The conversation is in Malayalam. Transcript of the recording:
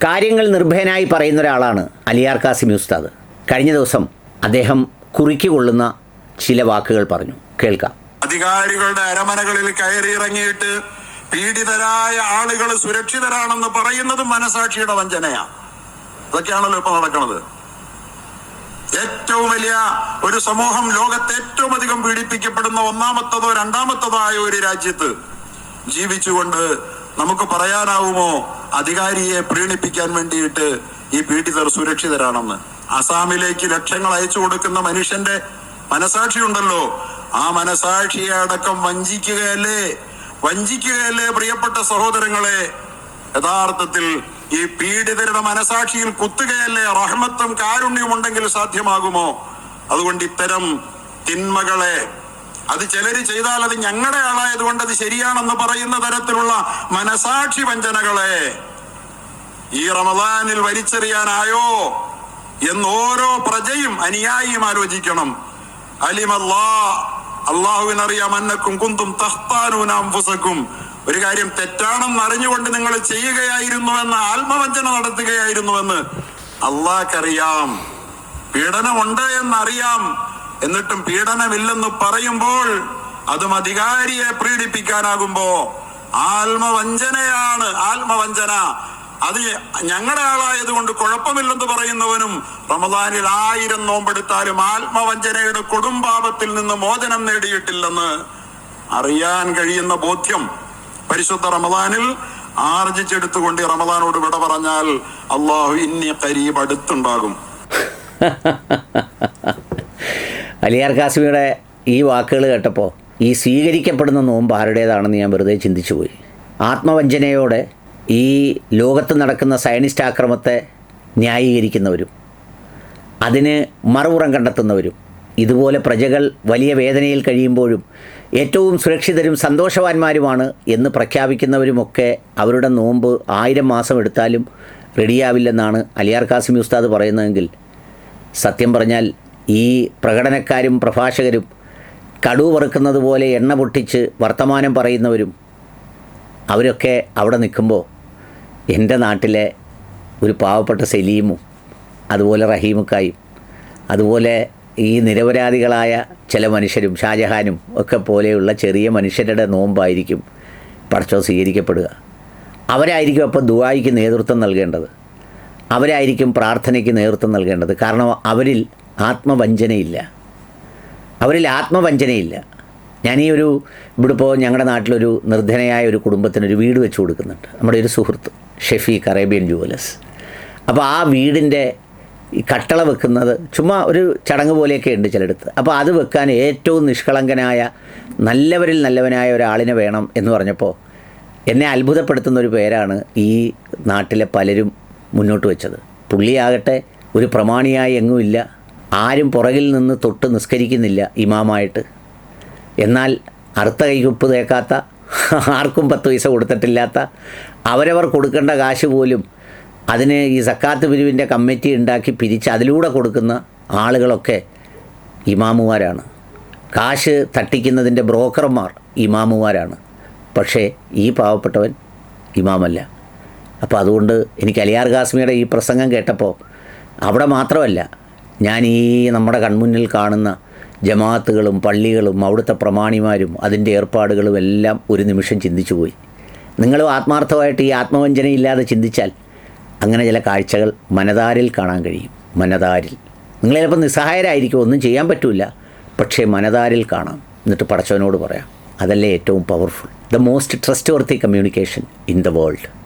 കാര്യങ്ങൾ നിർഭയനായി പറയുന്ന ഒരാളാണ് അലിയാർ കാസിമി ഉസ്താദ്. കഴിഞ്ഞ ദിവസം അദ്ദേഹം കുറിക്കുകൊള്ളുന്ന ചില വാക്കുകൾ പറഞ്ഞു, കേൾക്കാം. അധികാരികളുടെ അരമനകളിൽ കയറിയിറങ്ങിയിട്ട് പീഡിതരായ ആളുകൾ സുരക്ഷിതരാണെന്ന് പറയുന്നത് മനസാക്ഷിയുടെ വഞ്ചനയാണ്. ഇതൊക്കെയാണല്ലോ ഇപ്പൊ നടക്കുന്നത്. ഏറ്റവും വലിയ ഒരു സമൂഹം, ലോകത്ത് ഏറ്റവും അധികം പീഡിപ്പിക്കപ്പെടുന്ന ഒന്നാമത്തതോ രണ്ടാമത്തതോ ആയ ഒരു രാജ്യത്ത് ജീവിച്ചുകൊണ്ട് നമുക്ക് പറയാനാവുമോ അധികാരിയെ പ്രീണിപ്പിക്കാൻ വേണ്ടിയിട്ട് ഈ പീഡിതർ സുരക്ഷിതരാണെന്ന്? അസാമിലേക്ക് ലക്ഷങ്ങൾ അയച്ചു കൊടുക്കുന്ന മനുഷ്യന്റെ മനസാക്ഷി ഉണ്ടല്ലോ, ആ മനസാക്ഷിയെ അടക്കം വഞ്ചിക്കുകയല്ലേ പ്രിയപ്പെട്ട സഹോദരങ്ങളെ? യഥാർത്ഥത്തിൽ ഈ പീഡിതരുടെ മനസാക്ഷിയിൽ കുത്തുകയല്ലേ റഹ്മത്തും കാരുണ്യവും ഉണ്ടെങ്കിൽ സാധ്യമാകുമോ? അതുകൊണ്ട് ഇത്തരം തിന്മകളെ, അത് ചിലര് ചെയ്താൽ അത് ഞങ്ങളുടെ ആളായത് കൊണ്ട് അത് ശരിയാണെന്ന് പറയുന്ന തരത്തിലുള്ള മനസാക്ഷി വഞ്ചനകളെ ഈ റമദാനിൽ വലിച്ചെറിയാനായോ എന്ന് ഓരോ പ്രജയും അനുയായിയും ആലോചിക്കണം. അല്ലാഹുവിനറിയാം അന്നക്കും കുന്തും തഖ്താനൂന അൻഫുസക്കും. ഒരു കാര്യം തെറ്റാണെന്ന് അറിഞ്ഞുകൊണ്ട് നിങ്ങൾ ചെയ്യുകയായിരുന്നുവെന്ന്, ആത്മവഞ്ചന നടത്തുകയായിരുന്നുവെന്ന് അള്ളാഹ്ക്കറിയാം. പീഡനമുണ്ട് എന്നറിയാം, എന്നിട്ടും പീഡനമില്ലെന്ന് പറയുമ്പോൾ അതും അധികാരിയെ പീഡിപ്പിക്കാനാകുമ്പോ ആത്മവഞ്ചനയാണ്. ആത്മവഞ്ചന. അത് ഞങ്ങളുടെ ആളായത് കൊണ്ട് കുഴപ്പമില്ലെന്ന് പറയുന്നവനും റമദാനിൽ 1000 നോമ്പെടുത്താലും ആത്മവഞ്ചനയുടെ കൊടുംപാപത്തിൽ നിന്ന് മോചനം നേടിയിട്ടില്ലെന്ന് അറിയാൻ കഴിയുന്ന ബോധ്യം പരിശുദ്ധ റമദാനിൽ ആർജിച്ചെടുത്തുകൊണ്ട് റമദാനോട് വിട പറഞ്ഞാൽ അല്ലാഹു ഇന്നി ഖരീബ് അടുത്തുണ്ടാകും. അലിയാർ കാസിമിയുടെ ഈ വാക്കുകൾ കേട്ടപ്പോൾ ഈ സ്വീകരിക്കപ്പെടുന്ന നോമ്പ് ആരുടേതാണെന്ന് ഞാൻ വെറുതെ ചിന്തിച്ചു പോയി. ആത്മവഞ്ചനയോടെ ഈ ലോകത്ത് നടക്കുന്ന സയനിസ്റ്റ് ആക്രമത്തെ ന്യായീകരിക്കുന്നവരും അതിന് മറുപുറം കണ്ടെത്തുന്നവരും, ഇതുപോലെ പ്രജകൾ വലിയ വേദനയിൽ കഴിയുമ്പോഴും ഏറ്റവും സുരക്ഷിതരും സന്തോഷവാന്മാരുമാണ് എന്ന് പ്രഖ്യാപിക്കുന്നവരുമൊക്കെ അവരുടെ നോമ്പ് 1000 മാസം എടുത്താലും റെഡിയാവില്ലെന്നാണ് അലിയാർ കാസിമി ഉസ്താദ് പറയുന്നതെങ്കിൽ, സത്യം പറഞ്ഞാൽ ഈ പ്രകടനക്കാരും പ്രഭാഷകരും കടുവ വറുക്കുന്നത് പോലെ എണ്ണ പൊട്ടിച്ച് വർത്തമാനം പറയുന്നവരും അവരൊക്കെ അവിടെ നിൽക്കുമ്പോൾ എൻ്റെ നാട്ടിലെ ഒരു പാവപ്പെട്ട സലീമും അതുപോലെ റഹീമുക്കായും അതുപോലെ ഈ നിരപരാധികളായ ചില മനുഷ്യരും ഷാജഹാനും ഒക്കെ പോലെയുള്ള ചെറിയ മനുഷ്യരുടെ നോമ്പായിരിക്കും പടച്ചോൻ സ്വീകരിക്കപ്പെടുക. അവരായിരിക്കും അപ്പോൾ ദുആയ്ക്ക് നേതൃത്വം നൽകേണ്ടത്, അവരായിരിക്കും പ്രാർത്ഥനയ്ക്ക് നേതൃത്വം നൽകേണ്ടത്. കാരണം അവരിൽ ആത്മവഞ്ചനയില്ല. ഇവിടെ ഇപ്പോൾ ഞങ്ങളുടെ നാട്ടിലൊരു നിർധനയായ ഒരു കുടുംബത്തിനൊരു വീട് വെച്ച് കൊടുക്കുന്നുണ്ട്, നമ്മുടെ ഒരു സുഹൃത്ത് ഷെഫീഖ്, അറേബ്യൻ ജുവലേഴ്സ്. അപ്പോൾ ആ വീടിൻ്റെ ഈ കട്ടള വെക്കുന്നത് ചുമ്മാ ഒരു ചടങ്ങ് പോലെയൊക്കെ ഉണ്ട് ചിലയിടത്ത്. അപ്പോൾ അത് വെക്കാൻ ഏറ്റവും നിഷ്കളങ്കനായ നല്ലവരിൽ നല്ലവനായ ഒരാളിനെ വേണം എന്ന് പറഞ്ഞപ്പോൾ എന്നെ അത്ഭുതപ്പെടുത്തുന്ന ഒരു പേരാണ് ഈ നാട്ടിലെ പലരും മുന്നോട്ട് വെച്ചത്. പുള്ളിയാകട്ടെ ഒരു പ്രമാണിയായി എങ്ങുമില്ല, ആരും പുറകിൽ നിന്ന് തൊട്ട് നിസ്കരിക്കുന്നില്ല ഇമാമായിട്ട്. എന്നാൽ അറുത്ത കൈക്ക് ഉപ്പ് തേക്കാത്ത, ആർക്കും 10 പൈസ കൊടുത്തിട്ടില്ലാത്ത, അവരവർ കൊടുക്കേണ്ട കാശ് പോലും അതിന് ഈ സക്കാത്ത് പിരിവിൻ്റെ കമ്മിറ്റി ഉണ്ടാക്കി പിരിച്ച് അതിലൂടെ കൊടുക്കുന്ന ആളുകളൊക്കെ ഇമാമുമാരാണ്. കാശ് തട്ടിക്കുന്നതിൻ്റെ ബ്രോക്കർമാർ ഇമാമുമാരാണ്. പക്ഷേ ഈ പാവപ്പെട്ടവൻ ഇമാമല്ല. അപ്പോൾ അതുകൊണ്ട് എനിക്ക് അലിയാർ കാസിമിയുടെ ഈ പ്രസംഗം കേട്ടപ്പോൾ അവിടെ മാത്രമല്ല, ഞാൻ ഈ നമ്മുടെ കൺമുന്നിൽ കാണുന്ന ജമാഅത്തുകളും പള്ളികളും അവിടുത്തെ പ്രമാണിമാരും അതിൻ്റെ ഏർപ്പാടുകളും എല്ലാം ഒരു നിമിഷം ചിന്തിച്ചു പോയി. നിങ്ങളും ആത്മാർത്ഥമായിട്ട് ഈ ആത്മവഞ്ചനയില്ലാതെ ചിന്തിച്ചാൽ അങ്ങനെ ചില കാഴ്ചകൾ മനതാരിൽ കാണാൻ കഴിയും. മനതാരിൽ നിങ്ങൾ ചിലപ്പോൾ നിസ്സഹായരായിരിക്കും, ഒന്നും ചെയ്യാൻ പറ്റില്ല, പക്ഷേ മനതാരിൽ കാണാം. എന്നിട്ട് പടച്ചവനോട് പറയാം. അതല്ലേ ഏറ്റവും powerful, the most trust worthy communication in the world.